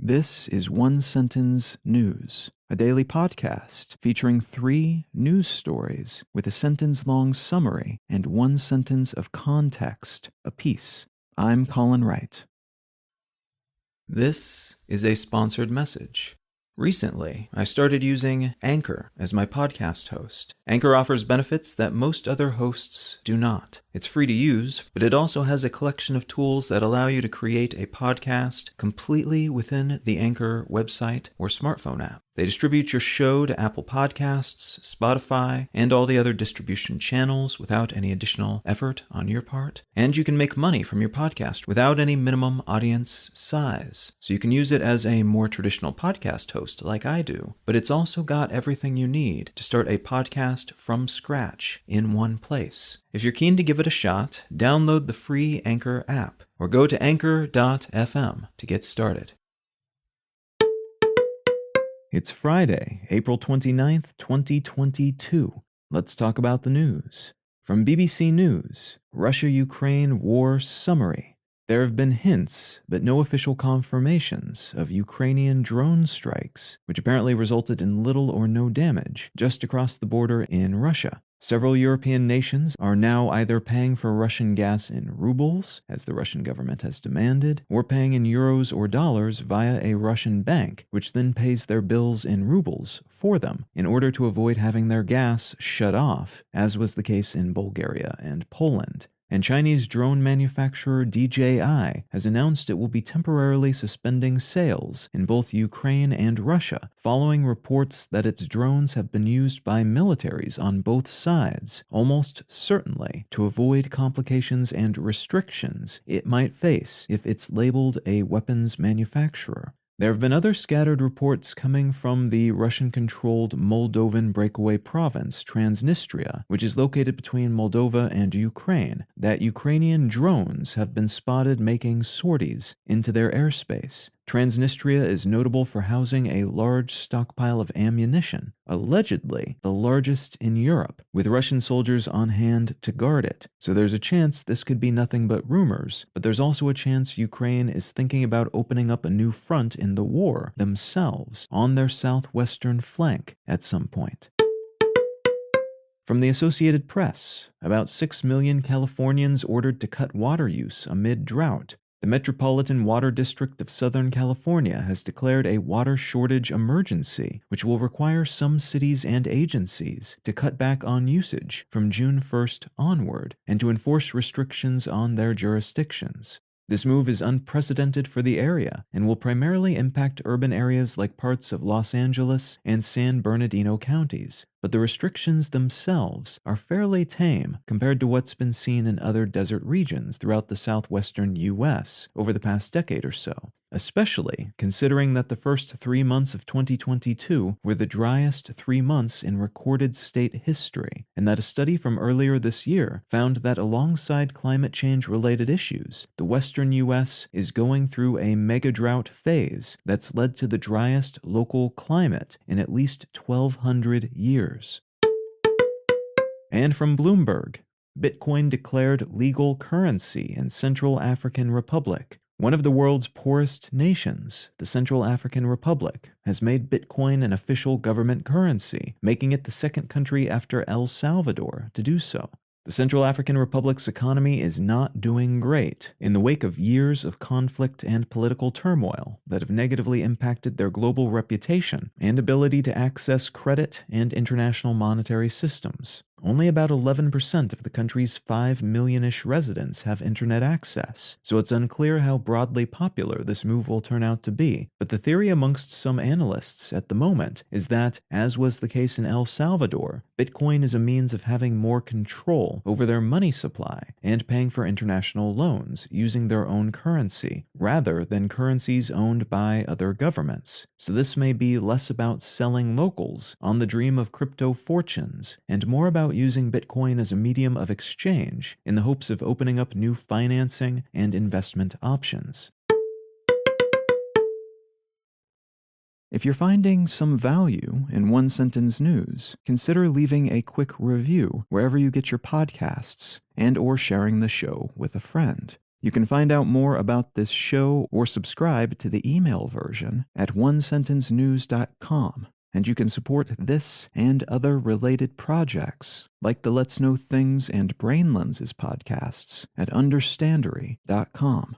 This is One Sentence News, a daily podcast featuring 3 news stories with a sentence-long summary and 1 sentence of context apiece. I'm Colin Wright. This is a sponsored message. Recently, I started using Anchor as my podcast host. Anchor offers benefits that most other hosts do not. It's free to use, but it also has a collection of tools that allow you to create a podcast completely within the Anchor website or smartphone app. They distribute your show to Apple Podcasts, Spotify, and all the other distribution channels without any additional effort on your part. And you can make money from your podcast without any minimum audience size. So you can use it as a more traditional podcast host like I do, but it's also got everything you need to start a podcast from scratch in one place. If you're keen to give it a shot, download the free Anchor app or go to anchor.fm to get started. It's Friday, April 29th, 2022. Let's talk about the news. From BBC News, Russia-Ukraine War Summary. There have been hints, but no official confirmations, of Ukrainian drone strikes, which apparently resulted in little or no damage just across the border in Russia. Several European nations are now either paying for Russian gas in rubles, as the Russian government has demanded, or paying in euros or dollars via a Russian bank, which then pays their bills in rubles for them, in order to avoid having their gas shut off, as was the case in Bulgaria and Poland. And Chinese drone manufacturer DJI has announced it will be temporarily suspending sales in both Ukraine and Russia, following reports that its drones have been used by militaries on both sides, almost certainly to avoid complications and restrictions it might face if it's labeled a weapons manufacturer. There have been other scattered reports coming from the Russian-controlled Moldovan breakaway province, Transnistria, which is located between Moldova and Ukraine, that Ukrainian drones have been spotted making sorties into their airspace. Transnistria is notable for housing a large stockpile of ammunition, allegedly the largest in Europe, with Russian soldiers on hand to guard it. So there's a chance this could be nothing but rumors, but there's also a chance Ukraine is thinking about opening up a new front in the war themselves on their southwestern flank at some point. From the Associated Press, about 6 million Californians ordered to cut water use amid drought. The Metropolitan Water District of Southern California has declared a water shortage emergency, which will require some cities and agencies to cut back on usage from June 1st onward and to enforce restrictions on their jurisdictions. This move is unprecedented for the area and will primarily impact urban areas like parts of Los Angeles and San Bernardino counties, but the restrictions themselves are fairly tame compared to what's been seen in other desert regions throughout the southwestern U.S. over the past decade or so, especially considering that the first 3 months of 2022 were the driest 3 months in recorded state history, and that a study from earlier this year found that alongside climate change-related issues, the western U.S. is going through a mega-drought phase that's led to the driest local climate in at least 1,200 years. And from Bloomberg, Bitcoin declared legal currency in Central African Republic. One of the world's poorest nations, the Central African Republic, has made Bitcoin an official government currency, making it the second country after El Salvador to do so. The Central African Republic's economy is not doing great in the wake of years of conflict and political turmoil that have negatively impacted their global reputation and ability to access credit and international monetary systems. Only about 11% of the country's 5 million-ish residents have internet access, so it's unclear how broadly popular this move will turn out to be. But the theory amongst some analysts at the moment is that, as was the case in El Salvador, Bitcoin is a means of having more control over their money supply and paying for international loans using their own currency, rather than currencies owned by other governments. So this may be less about selling locals on the dream of crypto fortunes and more about using Bitcoin as a medium of exchange in the hopes of opening up new financing and investment options. If you're finding some value in One Sentence News, consider leaving a quick review wherever you get your podcasts and/or sharing the show with a friend. You can find out more about this show or subscribe to the email version at onesentencenews.com. And you can support this and other related projects, like the Let's Know Things and Brain Lenses podcasts, at understandery.com.